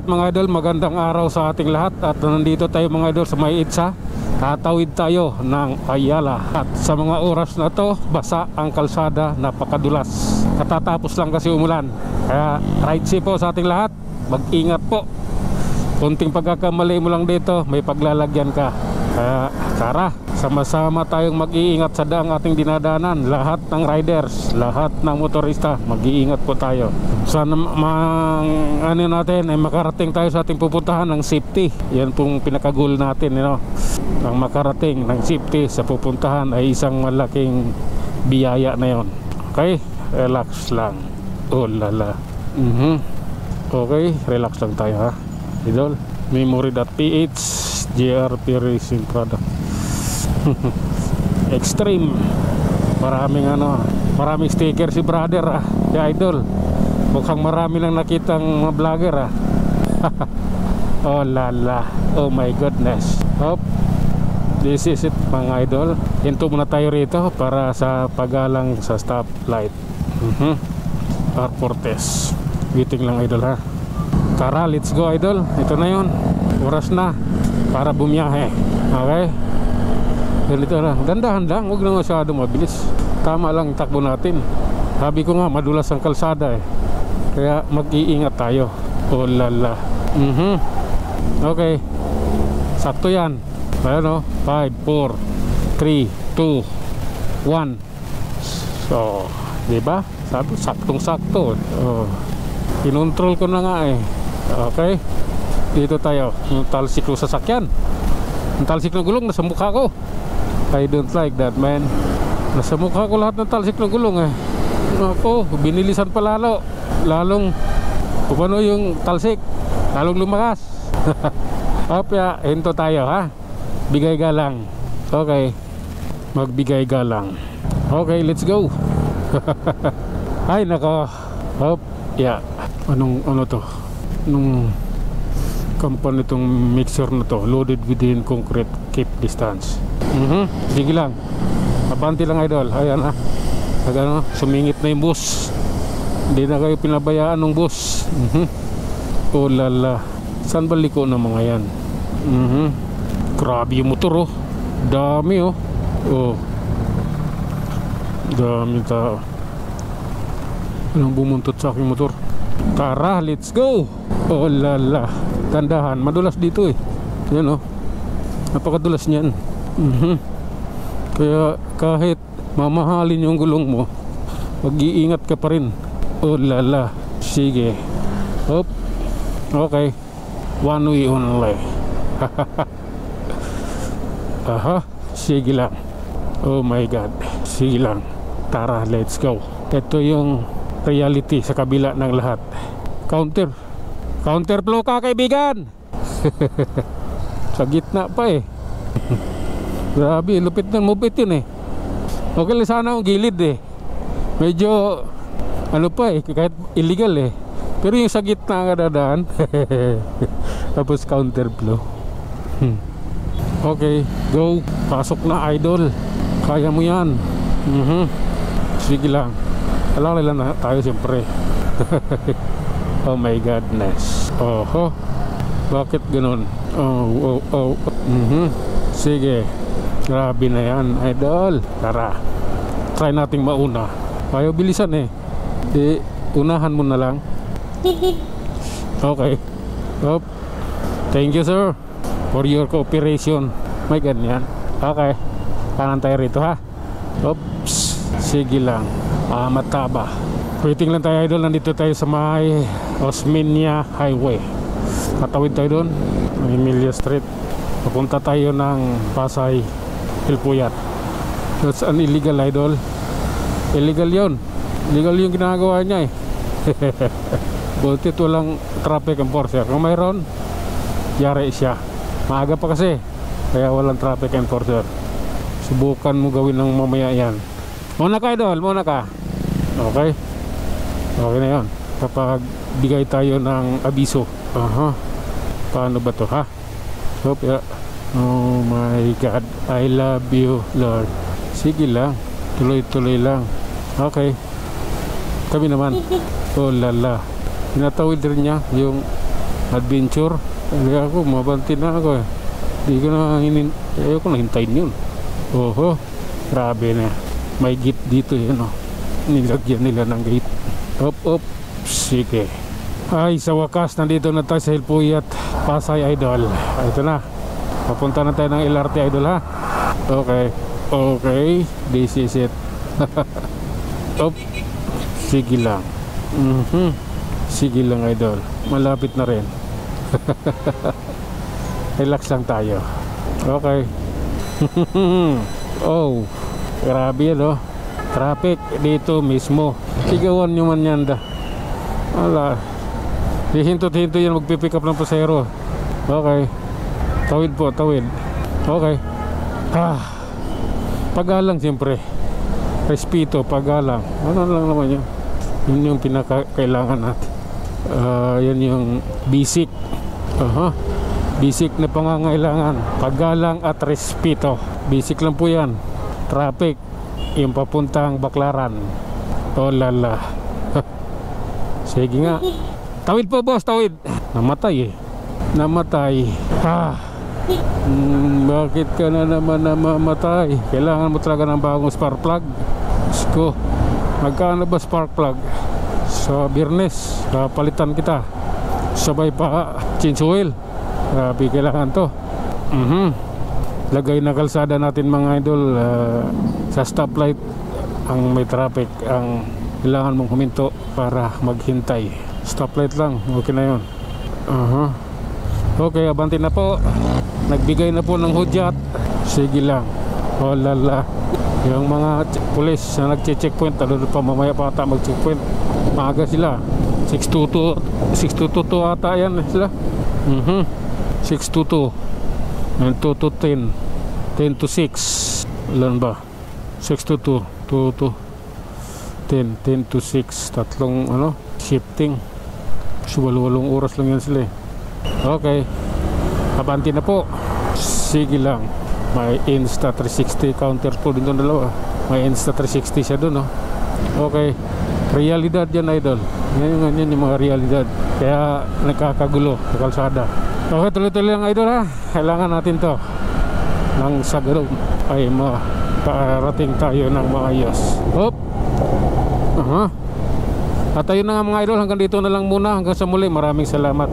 Alright mga idol, magandang araw sa ating lahat. At nandito tayo mga idol sa May Itza. Tatawid tayo ng Ayala. At sa mga oras na to, basa ang kalsada, napakadulas. Katatapos lang kasi umulan. Kaya ride safe po sa ating lahat. Mag-ingat po. Kunting pagkakamali mo lang dito, may paglalagyan ka. Kaya tara, sama-sama tayong mag-iingat sa daang ating dinadanan. Lahat ng riders, lahat ng motorista, mag-iingat po tayo. Sana ano natin ay makarating tayo sa ating pupuntahan ng safety. Yan pong pinaka-goal natin, you know? Ang makarating ng safety sa pupuntahan ay isang malaking biyaya na yon. Okay, relax lang. Oh lala. Okay, relax lang tayo ha idol. Memory.ph JRP Racing Product. Extreme. Maraming sticker si brother si idol. Mukhang marami lang nakitang mga vlogger Oh lala. Oh my goodness. Hop. This is it mga idol. Hinto muna tayo rito para sa pagalang sa stoplight. Airportes. Waiting lang idol ha. Tara, let's go idol. Ito na yun. Oras na para bumiyahe. Okay? Dito lang. Dandahan lang. Huwag na masyado mabilis. Tama lang takbo natin. Sabi ko nga, madulas ang kalsada eh. Kaya mag-iingat tayo. Oh lala. Okay. Sakto yan. Ayan o. 5, 4, 3, 2, 1. So, diba? Sabi, saktong-sakto. Oh. Kinontrol ko na nga eh. Okay. Dito tayo. Yung talsik ng sasakyan. Yung talsik ng gulong nasa mukha ko. I don't like that man. Nasa mukha ko lahat ng talsik ng gulong eh. Ako, binilisan pa lalo. Lalong paano yung talsik, lalong lumakas. Opya, hinto tayo ha. Bigay galang. Okay. Magbigay galang. Okay, let's go. Ay nako. Hop. Yeah. Ano to? Nung company itong mixer na to, loaded within concrete, keep distance. Sige lang. Abante lang idol. Ayan ha. Sumingit na yung bus. Hindi na kayo pinabayaan ng bus. Oh lala. Saan ba liko na mga yan? Grabe yung motor oh. Dami oh. Oh. Dami tao. Anong bumuntot sa aking motor? Tara, let's go. Oh lala. Tandahan, madulas dito eh. Yan oh. Napakadulas niyan. Kaya kahit mamahalin yung gulong mo, mag-iingat ka pa rin. Oh lala. Sige. Hop. Okay. One way only. Aha. Sige lang. Oh my god. Sige lang. Tara, let's go. Ito yung reality sa kabila ng lahat. Counterflow ka kaibigan. Sa gitna pa eh. Grabe, lupit ng mupit yun eh. Okay lang sana ang gilid eh. Medyo ano pa eh, kahit illegal eh. Pero yung sa gitna nga dadaan. Tapos counterflow. Okay, go. Pasok na idol. Kaya mo yan. Sige lang. Alam nila na tayo siyempre. Oh my godness. Oho. Bakit ganun? Oh. Sige. Grabe na yan idol. Tara. Try nating mauna. Ayaw bilisan eh. Unahan mo na lang. Okay. Hop. Thank you sir for your cooperation. May ganyan. Okay. Kanan tayo rito ha. Oops. Sige lang. Mataba. Waiting lang tayo idol. Nandito tayo sa may Osmeña Highway. Tatawid tayo doon. Emilia Street. Papunta tayo ng Pasay Hilpuyat. That's an illegal idol. Illegal yun. Illegal yung ginagawa niya eh. Buti ito lang traffic enforcer. Kung mayroon, yari siya. Maaga pa kasi, kaya walang traffic enforcer. Subukan mo gawin ng mamaya yan. Muna ka idol, muna ka. Okay. Okay na yan. Kapag bigay tayo ng abiso. Paano ba to ha? Hope ya. Oh my god, I love you Lord. Sige lang, tuloy-tuloy lang. Okay. Kami naman. Oh lala. Pinatawid rin niya yung adventure. Hindi ako, mabanti na ako eh. Hindi ko na ayoko na hintayin yun. Oho, grabe na. May gate dito yun oh. Nilagyan nila ng gate. Op, sige. Ay, sa wakas, nandito na tayo sa Hilpuyat, Pasay Idol. Ito na. Papunta na tayo ng LRT Idol ha. Okay, this is it. Op, sige lang. Sige lang Idol. Malapit na rin. Relax lang tayo. Okay. Oh, grabe yan oh. Traffic dito mismo. Sigawan nyo man yan da. Wala. Hinto-hinto yan magpipick up ng pasero. Okay. Tawid po, tawid. Okay. Pagalang siyempre. Respeto, pagalang. Ano lang naman yun. Yun yung pinakailangan natin. Yan yung basic. Basic na pangangailangan. Paggalang at respeto. Basic lang po yan. Traffic. Yung papuntang Baclaran. Oh lala. Sige nga. Tawid po boss, tawid. Namatay eh. Namatay. Bakit ka na naman namamatay? Kailangan mo talaga ng bagong spark plug. Sko. Magkano ba spark plug? Sa Biyernes, palitan kita. Sabay pa change oil. Grabe, kailangan to. Lagay na kalsada natin mga idol. Sa stoplight ang may traffic, ang kailangan mong huminto para maghintay. Stoplight lang, okay na yun. Okay, abanti na po. Nagbigay na po ng hudyat. Sige lang. Oh lala. Yung mga pulis na nagche-checkpoint, talo pa mamaya pa ata mag-checkpoint. Maaga sila. 6:22 ata yan sila. 6:22 and 2 to 10 to 6. Ilan ba? 6:22 2 to 10 to 6. Tatlong shifting. So 8 oras lang yan sila eh. Okay, abanti na po. Sige lang. May Insta360 counter po din doon dalawa. May Insta360 siya doon Okay, realidad yan idol. Yan yung mga realidad. Kaya nakakagulo sa kalsada. Okay, tuloy-tuloy lang idol ha. Kailangan natin to nang sa ganoon ay parating tayo ng maayos. Hop. At ayun na nga mga idol, hanggang dito na lang muna. Hanggang sa muli, maraming salamat.